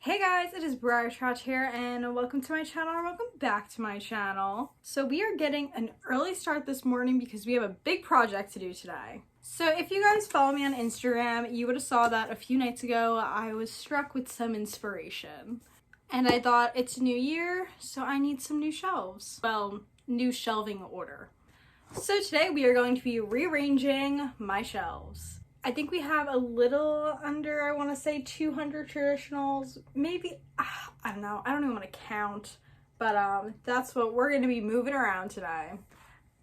Hey guys, it is Briar Trotch here and welcome to my channel or welcome back to my channel. So we are getting an early start this morning because we have a big project to do today. So if you guys follow me on Instagram, you would have saw that a few nights ago I was struck with some inspiration. And I thought it's a new year, so I need some new shelves. Well, new shelving order. So today we are going to be rearranging my shelves. I think we have a little under, I want to say 200 traditionals, maybe, I don't know, I don't even want to count, but that's what we're going to be moving around today,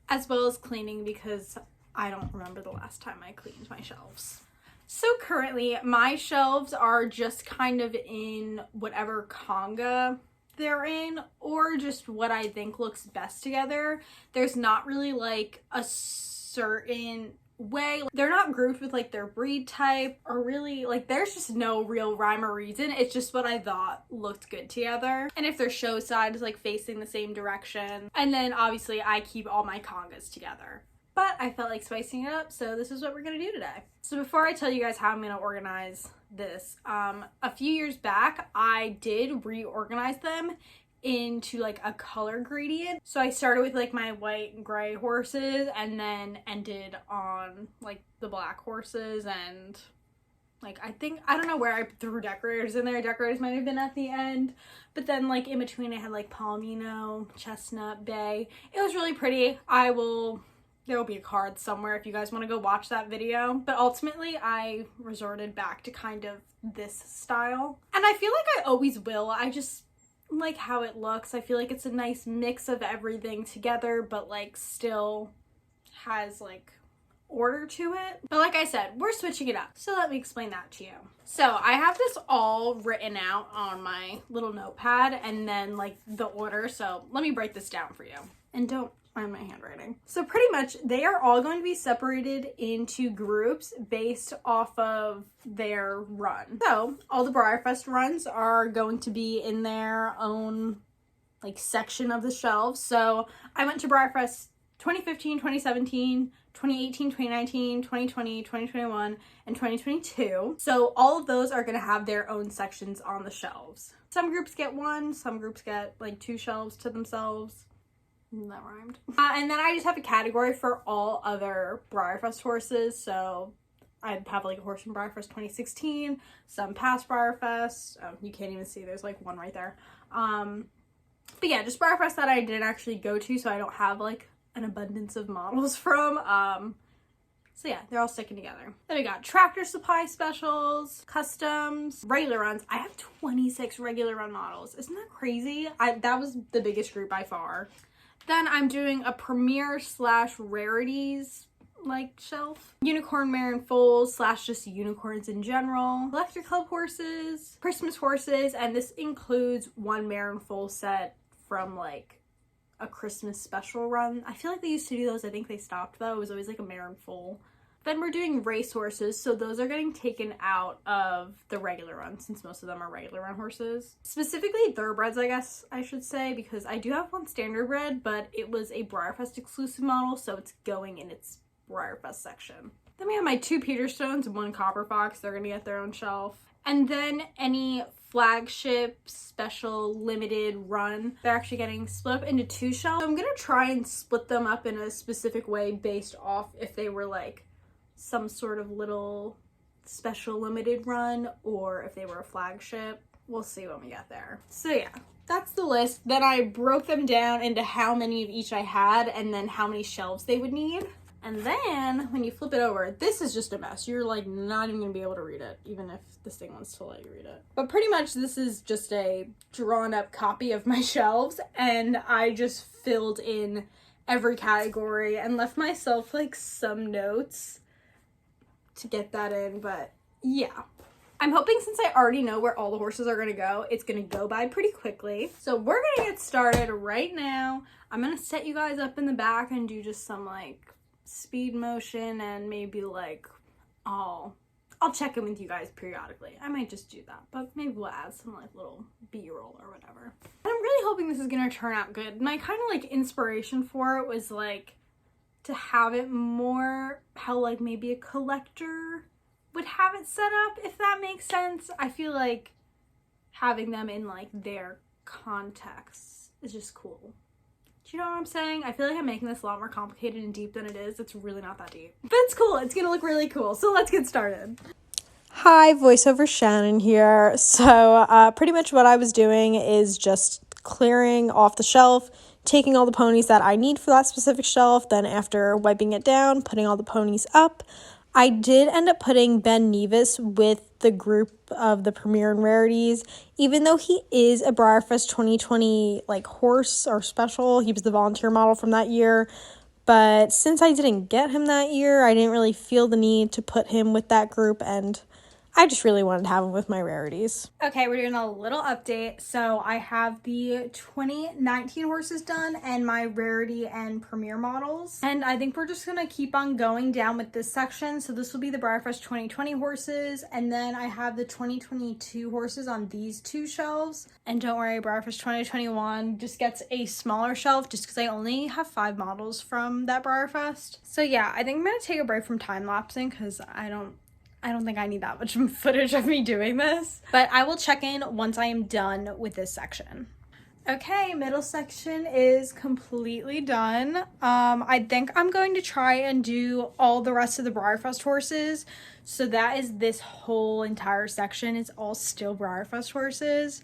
as well as cleaning because I don't remember the last time I cleaned my shelves. So currently my shelves are just kind of in whatever conga they're in, or just what I think looks best together. There's not really like a certain way. They're not grouped with like their breed type or really like there's just no real rhyme or reason. It's just what I thought looked good together. And if their show side is like facing the same direction. And then obviously I keep all my congas together. But I felt like spicing it up, so this is what we're gonna do today. So before I tell you guys how I'm gonna organize this, a few years back I did reorganize them into like a color gradient. So I started with like my white and gray horses and then ended on like the black horses, and like I don't know where I threw decorators in there. Decorators might have been at the end, but then like in between I had like palomino, chestnut, bay. It was really pretty. There will be a card somewhere if you guys want to go watch that video. But ultimately, I resorted back to kind of this style. And I feel like I always will. I just like how it looks. I feel like it's a nice mix of everything together, but like still has like order to it. But like I said, we're switching it up. So let me explain that to you. So I have this all written out on my little notepad and then like the order. So let me break this down for you. And don't mind my handwriting. So pretty much they are all going to be separated into groups based off of their run. So all the BriarFest runs are going to be in their own like section of the shelves. So I went to BriarFest 2015, 2017, 2018, 2019, 2020, 2021, and 2022. So all of those are going to have their own sections on the shelves. Some groups get one, some groups get like 2 shelves to themselves. That rhymed. And then I just have a category for all other BriarFest horses. So I'd have like a horse from BriarFest 2016, some past BriarFest. You can't even see, there's like one right there. But yeah, just BriarFest that I didn't actually go to, so I don't have like an abundance of models from. So yeah, they're all sticking together. Then we got Tractor Supply specials, customs, regular runs. I have 26 regular run models. Isn't that crazy? That was the biggest group by far. Then I'm doing a premiere / rarities like shelf. Unicorn mare and foals / just unicorns in general. Electric club horses, Christmas horses, and this includes one mare and foal set from like a Christmas special run. I feel like they used to do those. I think they stopped though. It was always like a mare and foal. Then we're doing race horses, so those are getting taken out of the regular run since most of them are regular run horses. Specifically thoroughbreds, I guess I should say, because I do have one standard bred, but it was a BriarFest exclusive model, so it's going in its BriarFest section. Then we have my 2 Peterstones and 1 Copper Fox. They're gonna get their own shelf. And then any flagship, special, limited run, they're actually getting split up into 2 shelves. So I'm gonna try and split them up in a specific way based off if they were like some sort of little special limited run or if they were a flagship. We'll see when we get there. So yeah, that's the list. Then I broke them down into how many of each I had and then how many shelves they would need. And then when you flip it over, this is just a mess. You're like not even gonna be able to read it, even if this thing wants to let you read it. But pretty much this is just a drawn up copy of my shelves, and I just filled in every category and left myself like some notes to get that in. But yeah, I'm hoping since I already know where all the horses are gonna go, it's gonna go by pretty quickly. So we're gonna get started right now. I'm gonna set you guys up in the back and do just some like speed motion, and maybe like I'll check in with you guys periodically. I might just do that, but maybe we'll add some like little b-roll or whatever. And I'm really hoping this is gonna turn out good. My kind of like inspiration for it was like to have it more how like maybe a collector would have it set up, if that makes sense. I feel like having them in like their context is just cool. Do you know what I'm saying? I feel like I'm making this a lot more complicated and deep than it is. It's really not that deep. But it's cool. It's gonna look really cool. So let's get started. Hi, voiceover Shannon here. So pretty much what I was doing is just clearing off the shelf, taking all the ponies that I need for that specific shelf, then after wiping it down, putting all the ponies up. I did end up putting Ben Nevis with the group of the Premier and Rarities, even though he is a Briarfest 2020 like horse or special. He was the volunteer model from that year. But since I didn't get him that year, I didn't really feel the need to put him with that group, and I just really wanted to have him with my Rarities. Okay, we're doing a little update. So I have the 2019 horses done and my Rarity and Premier models. And I think we're just going to keep on going down with this section. So this will be the Briarfest 2020 horses. And then I have the 2022 horses on these two shelves. And don't worry, Briarfest 2021 just gets a smaller shelf just because I only have 5 models from that Briarfest. So yeah, I think I'm going to take a break from time-lapsing because I don't think I need that much footage of me doing this, but I will check in once I am done with this section. Okay, middle section is completely done. I think I'm going to try and do all the rest of the Briarfest horses. So that is this whole entire section. It's all still Briarfest horses.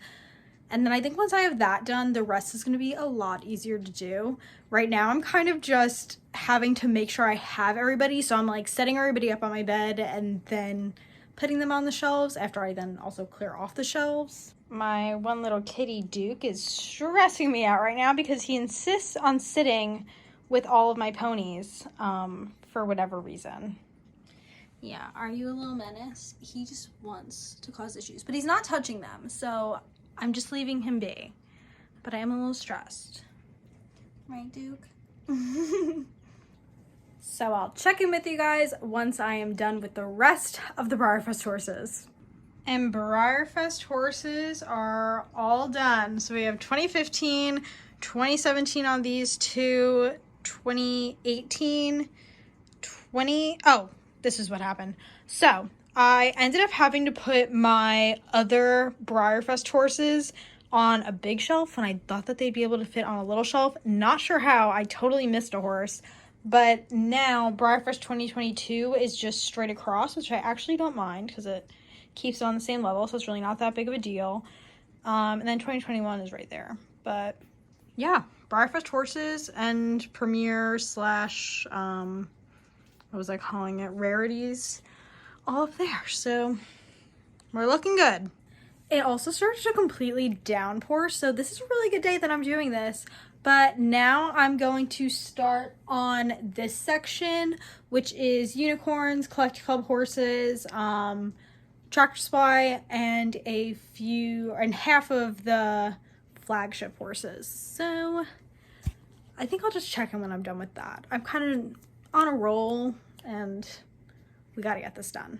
And then I think once I have that done, the rest is going to be a lot easier to do. Right now, I'm kind of just having to make sure I have everybody. So I'm like setting everybody up on my bed and then putting them on the shelves after I then also clear off the shelves. My one little kitty Duke is stressing me out right now because he insists on sitting with all of my ponies for whatever reason. Yeah, are you a little menace? He just wants to cause issues, but he's not touching them. So I'm just leaving him be, but I am a little stressed. Right, Duke? So I'll check in with you guys once I am done with the rest of the Briarfest horses. And Briarfest horses are all done. So we have 2015, 2017 on these two, 2018, oh, this is what happened. So I ended up having to put my other Briarfest horses on a big shelf when I thought that they'd be able to fit on a little shelf. Not sure how. I totally missed a horse. But now Briarfest 2022 is just straight across, which I actually don't mind because it keeps it on the same level, so it's really not that big of a deal. And then 2021 is right there. But yeah, Briarfest horses and Premier slash, what was I calling it? Rarities. All up there. So we're looking good. It also started to completely downpour, so this is a really good day that I'm doing this. But now I'm going to start on this section, which is unicorns, collect club horses, Tractor Supply, and half of the flagship horses. So I think I'll just check in when I'm done with that. I'm kind of on a roll and we gotta get this done.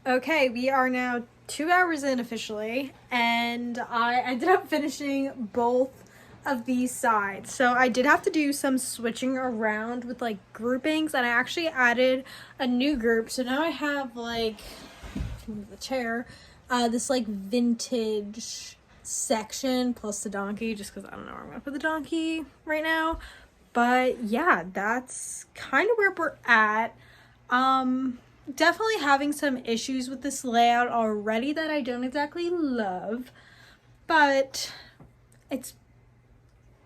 Okay, we are now 2 hours in officially, and I ended up finishing both of these sides. So I did have to do some switching around with like groupings, and I actually added a new group. So now I have like, move the chair, this like vintage section plus the donkey, just because I don't know where I'm gonna put the donkey right now. But yeah, that's kind of where we're at. Definitely having some issues with this layout already that I don't exactly love, but it's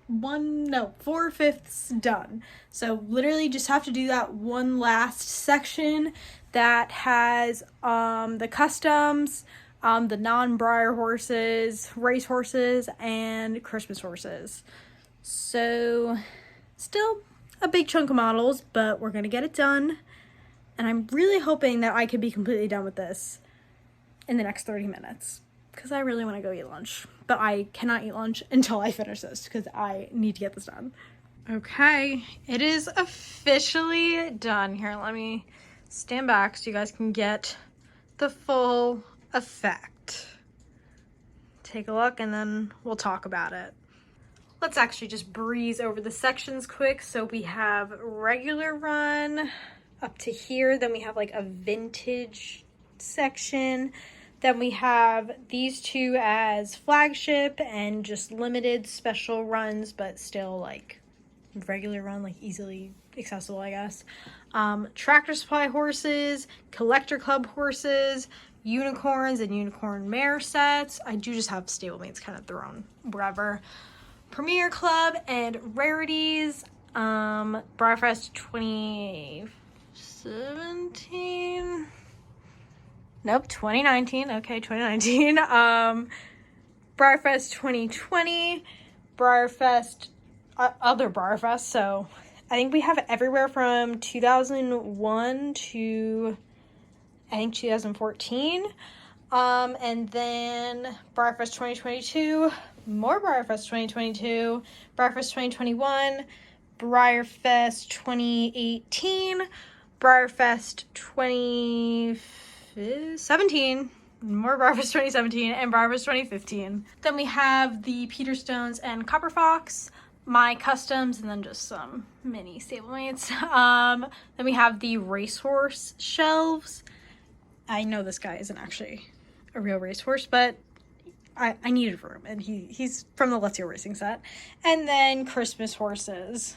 4/5 done. So literally just have to do that one last section that has the customs, the non-Briar horses, race horses, and Christmas horses. So still a big chunk of models, but we're gonna get it done. And I'm really hoping that I could be completely done with this in the next 30 minutes because I really want to go eat lunch. But I cannot eat lunch until I finish this because I need to get this done. Okay, it is officially done. Here, let me stand back so you guys can get the full effect. Take a look and then we'll talk about it. Let's actually just breeze over the sections quick. So we have regular run up to here, then we have like a vintage section, Then we have these two as flagship and just limited special runs, but still like regular run, like easily accessible, I guess. Tractor Supply horses, Collector Club horses, unicorns and unicorn mare sets. I do just have stablemates kind of thrown wherever. Premier Club and rarities. Briarfest 2017. Nope, 2019. Okay, 2019. Briarfest 2020. Briarfest, other Briarfest. So I think we have everywhere from 2001 to I think 2014. And then Briarfest 2022, more Briarfest 2022, Briarfest 2021, Briarfest 2018, Briarfest 2017, more Briarfest 2017, and Briarfest 2015. Then we have the Peterstones and Copper Fox, my customs, and then just some mini stablemates. Then we have the racehorse shelves. I know this guy isn't actually a real racehorse, but I needed room, and he's from the Let's Go Racing set. And then Christmas horses.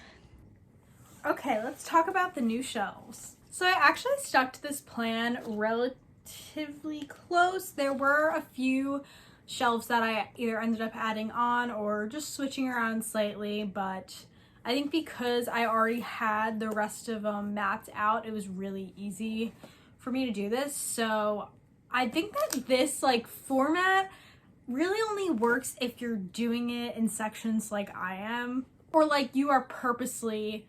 Okay, let's talk about the new shelves. So I actually stuck to this plan relatively close. There were a few shelves that I either ended up adding on or just switching around slightly, but I think because I already had the rest of them mapped out, it was really easy for me to do this. So I think that this like format really only works if you're doing it in sections like I am, or like you are purposely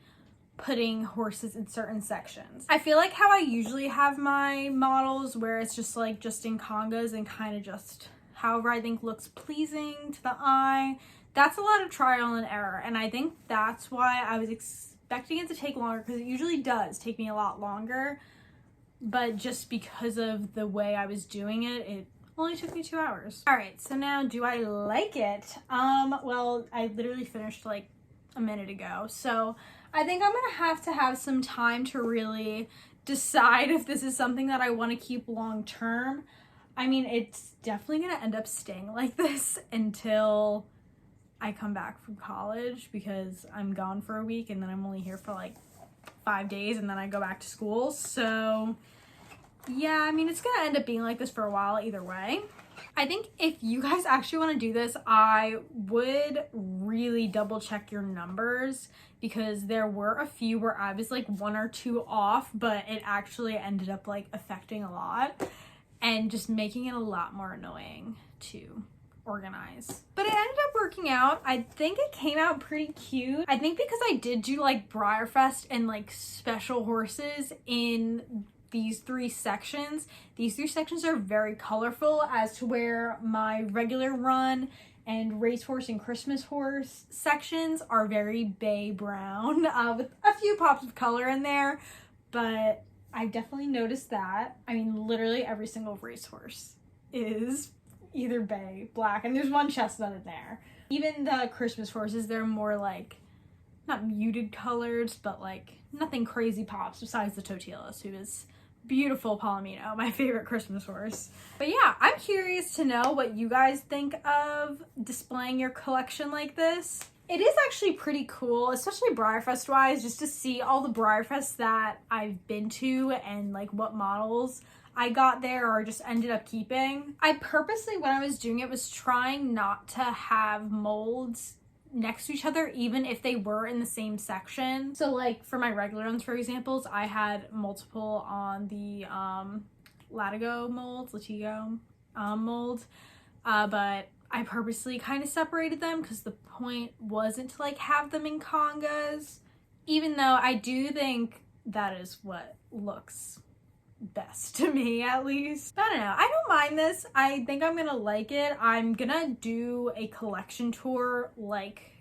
putting horses in certain sections. I feel like how I usually have my models, where it's just like just in congas and kind of just however I think looks pleasing to the eye. That's a lot of trial and error, and I think that's why I was expecting it to take longer, because it usually does take me a lot longer. But just because of the way I was doing it, it only took me 2 hours. All right, so now do I like it? Well, I literally finished like a minute ago. So I think I'm gonna have to have some time to really decide if this is something that I want to keep long term. I mean, it's definitely gonna end up staying like this until I come back from college, because I'm gone for a week and then I'm only here for like 5 days and then I go back to school. So yeah, I mean, it's gonna end up being like this for a while either way. I think if you guys actually want to do this, I would really double check your numbers, because there were a few where I was like 1 or 2 off, but it actually ended up like affecting a lot and just making it a lot more annoying to organize. But it ended up working out. I think it came out pretty cute. I think because I did do like Briarfest and like special horses in these 3 sections. These 3 sections are very colorful, as to where my regular run and racehorse and Christmas horse sections are very bay brown, with a few pops of color in there. But I definitely noticed that. I mean, literally every single racehorse is either bay, black, and there's one chestnut in there. Even the Christmas horses, they're more like, not muted colors, but like nothing crazy pops besides the Totilas, who is beautiful Palomino, my favorite Christmas horse. But yeah, I'm curious to know what you guys think of displaying your collection like this. It is actually pretty cool, especially Briarfest wise, just to see all the Briarfests that I've been to and like what models I got there or just ended up keeping. I purposely, when I was doing it, was trying not to have molds next to each other, even if they were in the same section. So like for my regular ones, for examples, I had multiple on the Latigo molds, mold, but I purposely kind of separated them because the point wasn't to like have them in congas, even though I do think that is what looks best to me, at least. I don't know, I don't mind this. I think I'm gonna like it. I'm gonna do a collection tour like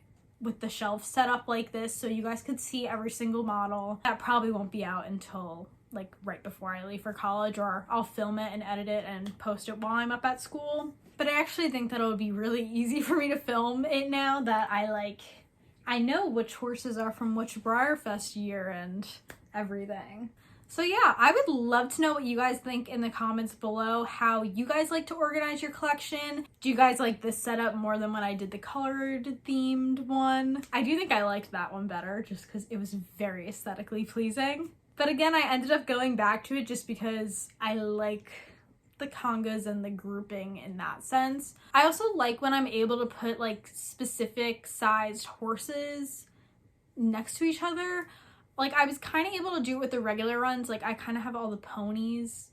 with the shelf set up like this, so you guys could see every single model. That probably won't be out until like right before I leave for college, or I'll film it and edit it and post it while I'm up at school. But I actually think that it'll be really easy for me to film it now that I know which horses are from which Briarfest year and everything. So yeah, I would love to know what you guys think in the comments below, how you guys like to organize your collection. Do you guys like this setup more than when I did the colored themed one? I do think I liked that one better just because it was very aesthetically pleasing. But again, I ended up going back to it just because I like the congas and the grouping in that sense. I also like when I'm able to put like specific sized horses next to each other. Like I was kind of able to do it with the regular runs. Like I kind of have all the ponies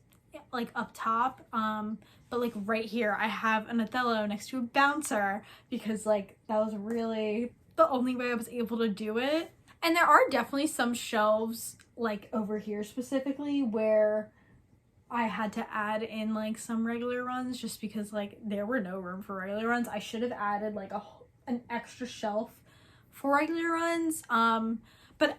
like up top, but like right here I have an Othello next to a bouncer because like that was really the only way I was able to do it. And there are definitely some shelves like over here specifically where I had to add in like some regular runs just because like there were no room for regular runs. I should have added like an extra shelf for regular runs, but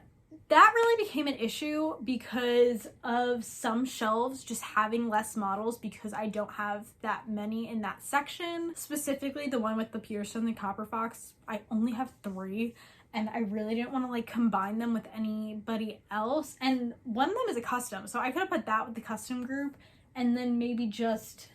that really became an issue because of some shelves just having less models because I don't have that many in that section. Specifically the one with the Peterson and the Copper Fox, I only have 3 and I really didn't want to like combine them with anybody else. And one of them is a custom, so I could have put that with the custom group and then maybe just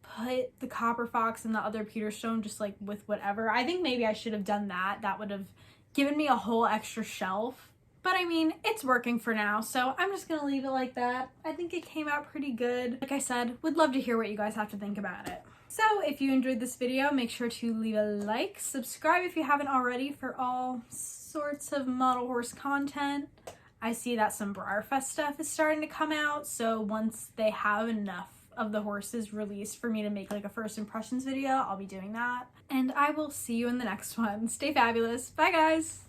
put the Copper Fox and the other Peterstone just like with whatever. I think maybe I should have done that. That would have given me a whole extra shelf. But I mean, it's working for now, so I'm just gonna leave it like that. I think it came out pretty good. Like I said, would love to hear what you guys have to think about it. So if you enjoyed this video, make sure to leave a like, subscribe if you haven't already for all sorts of model horse content. I see that some Briarfest stuff is starting to come out, so once they have enough of the horses released for me to make like a first impressions video, I'll be doing that. And I will see you in the next one. Stay fabulous. Bye guys!